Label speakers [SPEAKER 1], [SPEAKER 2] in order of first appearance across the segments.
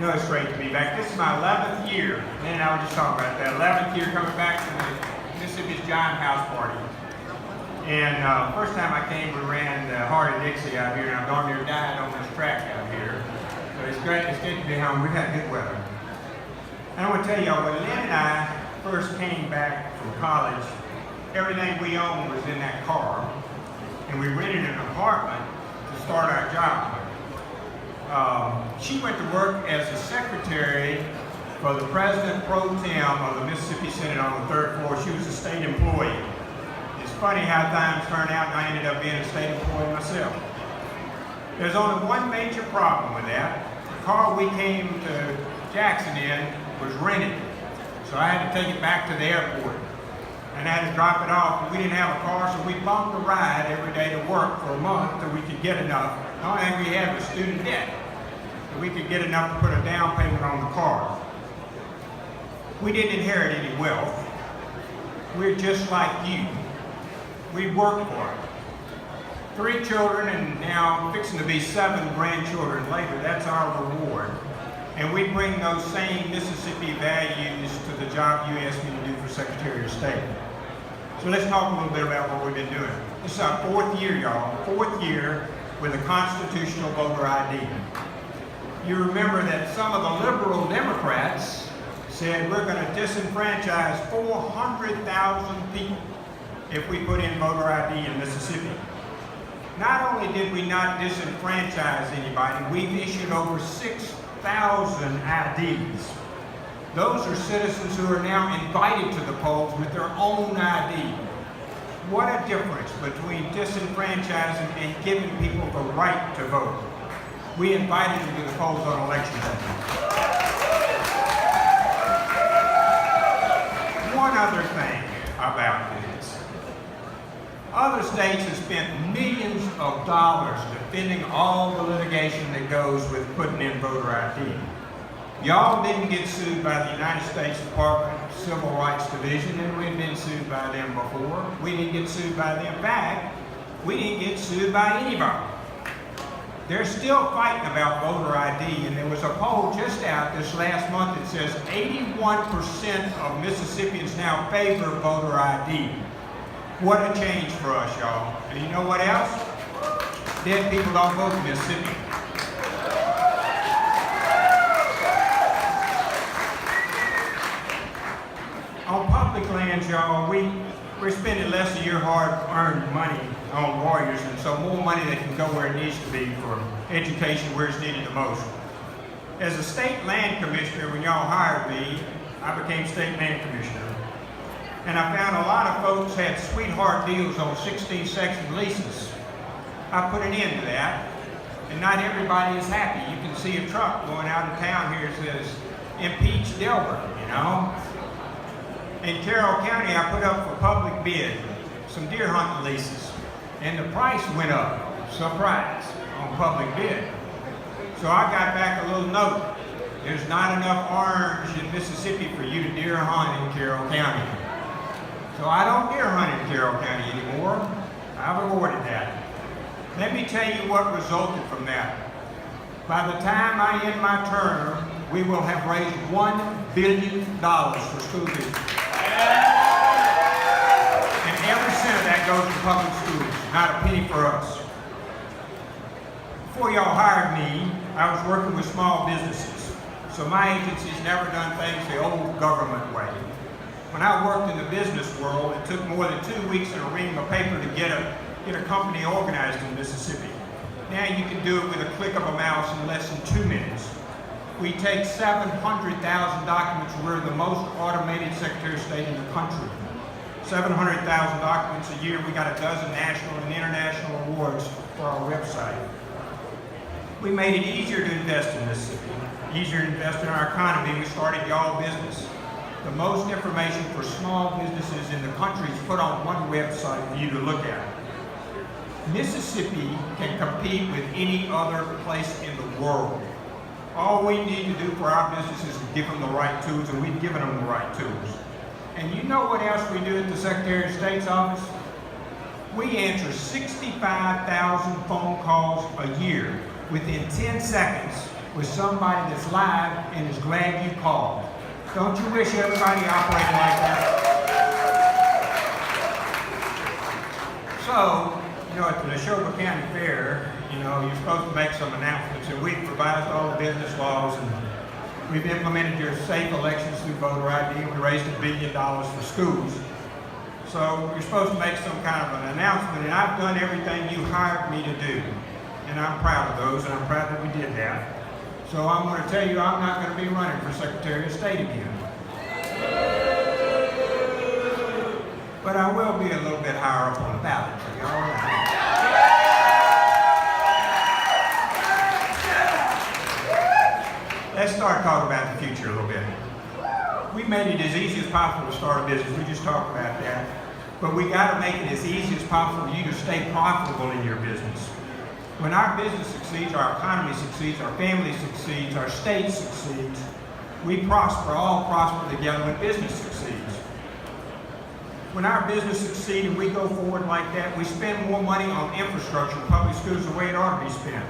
[SPEAKER 1] know it's great to be back. This is my 11th year, and I was just talking about that. 11th year coming back to the Mississippi's Giant House Party. And first time I came, we ran the Heart of Dixie out here, and I darn near died on this track out here. So it's great to be home. We've had good weather. And I want to tell y'all, when Lynn and I first came back from college, everything we owned was in that car, and we rented an apartment to start our job. She went to work as a secretary for the president pro tem of the Mississippi Senate on the 3rd floor. She was a state employee. It's funny how times turn out, and I ended up being a state employee myself. There's only one major problem with that. The car we came to Jackson in was rented, so I had to take it back to the airport and I had to drop it off. We didn't have a car, so we bumped a ride every day to work for a month till we could get enough. The only thing we had was student debt. So we could get enough to put a down payment on the car. We didn't inherit any wealth. We're just like you. We worked for it. 3 children and now fixing to be 7 grandchildren later. That's our reward. And we bring those same Mississippi values to the job you asked me to do for Secretary of State. So let's talk a little bit about what we've been doing. This is our 4th year, y'all. 4th year with a constitutional voter ID. You remember that some of the liberal Democrats said we're going to disenfranchise 400,000 people if we put in voter ID in Mississippi. Not only did we not disenfranchise anybody, we've issued over 6,000 IDs. Those are citizens who are now invited to the polls with their own ID. What a difference between disenfranchising and giving people the right to vote. We invited them to the polls on election day. One other thing about this. Other states have spent millions of dollars defending all the litigation that goes with putting in voter ID. Y'all didn't get sued by the United States Department of Civil Rights Division, and we've been sued by them before. We didn't get sued by them back. We didn't get sued by anybody. They're still fighting about voter ID, and there was a poll just out this last month that says 81% of Mississippians now favor voter ID. What a change for us, y'all. And you know what else? Dead people don't vote in Mississippi. On public lands, y'all, we're spending less of your hard-earned money on warriors, and so more money that can go where it needs to be for education where it's needed the most. As a state land commissioner, when y'all hired me, I became state land commissioner. And I found a lot of folks had sweetheart deals on 16-section leases. I put an end to that, and not everybody is happy. You can see a truck going out of town here that says, impeach Delbert, you know? In Carroll County, I put up for public bid some deer hunting leases, and the price went up, surprise, on public bid. So I got back a little note. There's not enough orange in Mississippi for you to deer hunt in Carroll County. So I don't deer hunt in Carroll County anymore. I've avoided that. Let me tell you what resulted from that. By the time I end my term, we will have raised $1 billion for school districts. And every cent of that goes to public schools, not a penny for us. Before y'all hired me, I was working with small businesses. So my agency's never done things the old government way. When I worked in the business world, it took more than 2 weeks and a ream of paper to get a company organized in Mississippi. Now you can do it with a click of a mouse in less than 2 minutes. We take 700,000 documents. We're the most automated Secretary of State in the country. 700,000 documents a year. We got a dozen national and international awards for our website. We made it easier to invest in Mississippi, easier to invest in our economy. We started Y'all Business. The most information for small businesses in the country is put on one website for you to look at. Mississippi can compete with any other place in the world. All we need to do for our businesses is give them the right tools, and we've given them the right tools. And you know what else we do at the Secretary of State's office? We answer 65,000 phone calls a year within 10 seconds with somebody that's live and is glad you called. Don't you wish everybody operated like that? So, at the Neshoba County Fair, you're supposed to make some announcements, and we've revised all the business laws, and we've implemented your safe elections through voter ID, and we raised $1 billion for schools. So you're supposed to make some kind of an announcement, and I've done everything you hired me to do. And I'm proud of those, and I'm proud that we did that. So I'm going to tell you I'm not going to be running for Secretary of State again. But I will be a little bit higher up on the ballot for you, all right? Let's start talking about the future a little bit. We made it as easy as possible to start a business. We just talked about that. But we got to make it as easy as possible for you to stay profitable in your business. When our business succeeds, our economy succeeds, our family succeeds, our state succeeds, we prosper, all prosper together when business succeeds. When our business succeeds and we go forward like that, we spend more money on infrastructure, public schools, the way it ought to be spent.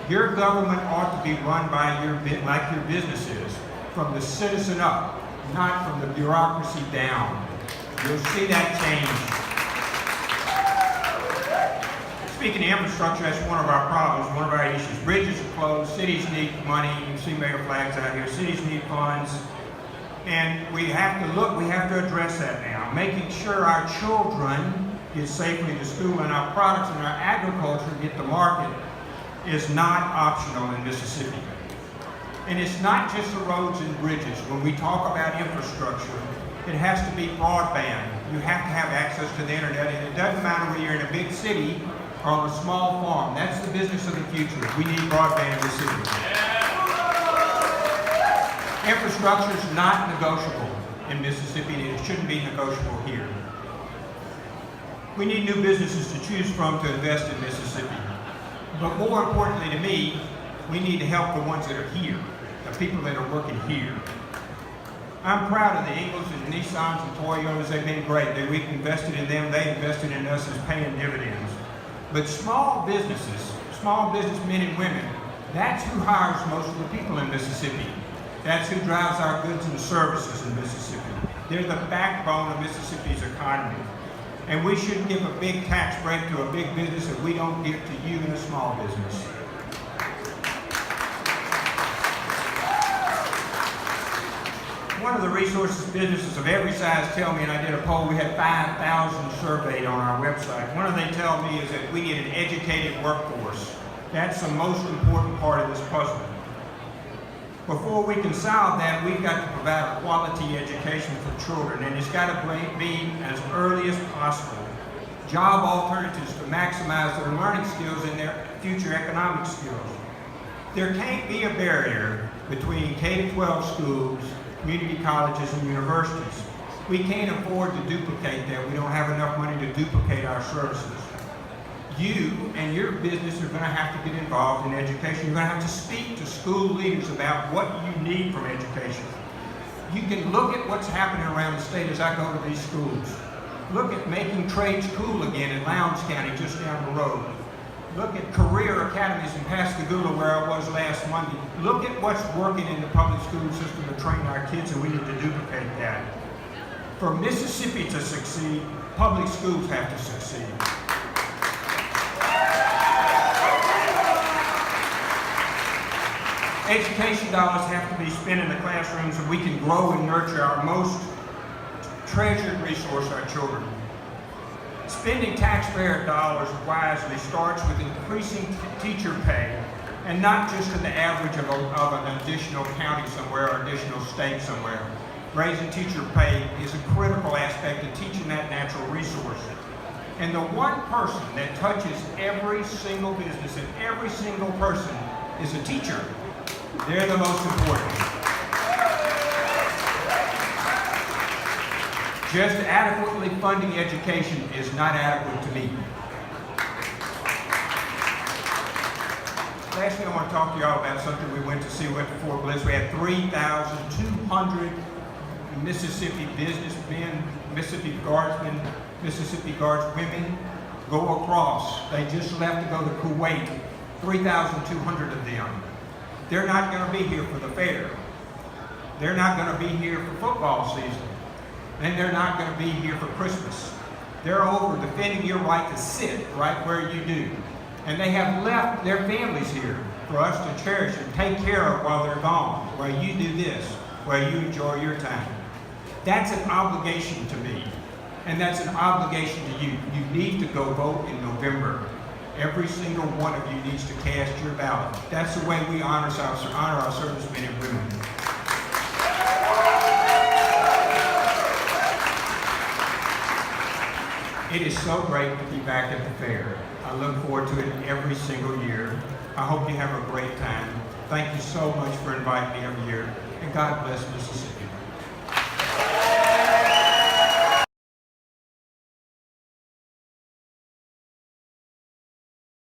[SPEAKER 1] Your government ought to be run by like your business is, from the citizen up, not from the bureaucracy down. You'll see that change. Speaking of infrastructure, that's one of our problems, one of our issues. Bridges are closed, cities need money, you can see mayor flags out here, cities need funds. And we have to address that now. Making sure our children get safely to school and our products and our agriculture get to market is not optional in Mississippi. And it's not just the roads and bridges. When we talk about infrastructure, it has to be broadband. You have to have access to the internet, and it doesn't matter whether you're in a big city or on a small farm. That's the business of the future. We need broadband in the city. Infrastructure is not negotiable in Mississippi, and it shouldn't be negotiable here. We need new businesses to choose from to invest in Mississippi. But more importantly to me, we need to help the ones that are here, the people that are working here. I'm proud of the Ingles and Nissans and Toyotas. They've been great. We've invested in them. They invested in us as paying dividends. But small businesses, small businessmen and women, that's who hires most of the people in Mississippi. That's who drives our goods and services in Mississippi. They're the backbone of Mississippi's economy. And we shouldn't give a big tax break to a big business that we don't give to you in a small business. One of the resources businesses of every size tell me, and I did a poll, we had 5,000 surveyed on our website. One of they tell me is that we need an educated workforce. That's the most important part of this puzzle. Before we can solve that, we've got to provide a quality education for children, and it's got to be as early as possible. Job alternatives to maximize their learning skills and their future economic skills. There can't be a barrier between K-12 schools, community colleges, and universities. We can't afford to duplicate that. We don't have enough money to duplicate our services. You and your business are going to have to get involved in education. You're going to have to speak to school leaders about what you need from education. You can look at what's happening around the state as I go to these schools. Look at making trades cool again in Lowndes County, just down the road. Look at career academies in Pascagoula, where I was last Monday. Look at what's working in the public school system to train our kids, and we need to duplicate that. For Mississippi to succeed, public schools have to succeed. Education dollars have to be spent in the classrooms so we can grow and nurture our most treasured resource, our children. Spending taxpayer dollars wisely starts with increasing teacher pay, and not just to the average of an additional county somewhere or additional state somewhere. Raising teacher pay is a critical aspect of teaching that natural resource. And the one person that touches every single business and every single person is a teacher. They're the most important. Just adequately funding education is not adequate to me. Lastly, I want to talk to y'all about something we went to see. We went to Fort Bliss. We had 3,200 Mississippi businessmen, Mississippi Guardsmen, Mississippi Guards women go across. They just left to go to Kuwait, 3,200 of them. They're not going to be here for the fair. They're not going to be here for football season. And they're not going to be here for Christmas. They're over defending your right to sit right where you do. And they have left their families here for us to cherish and take care of while they're gone, while you do this, while you enjoy your time. That's an obligation to me, and that's an obligation to you. You need to go vote in November. Every single one of you needs to cast your ballot. That's the way we honor our servicemen and women. It is so great to be back at the fair. I look forward to it every single year. I hope you have a great time. Thank you so much for inviting me every year, and God bless Mississippi.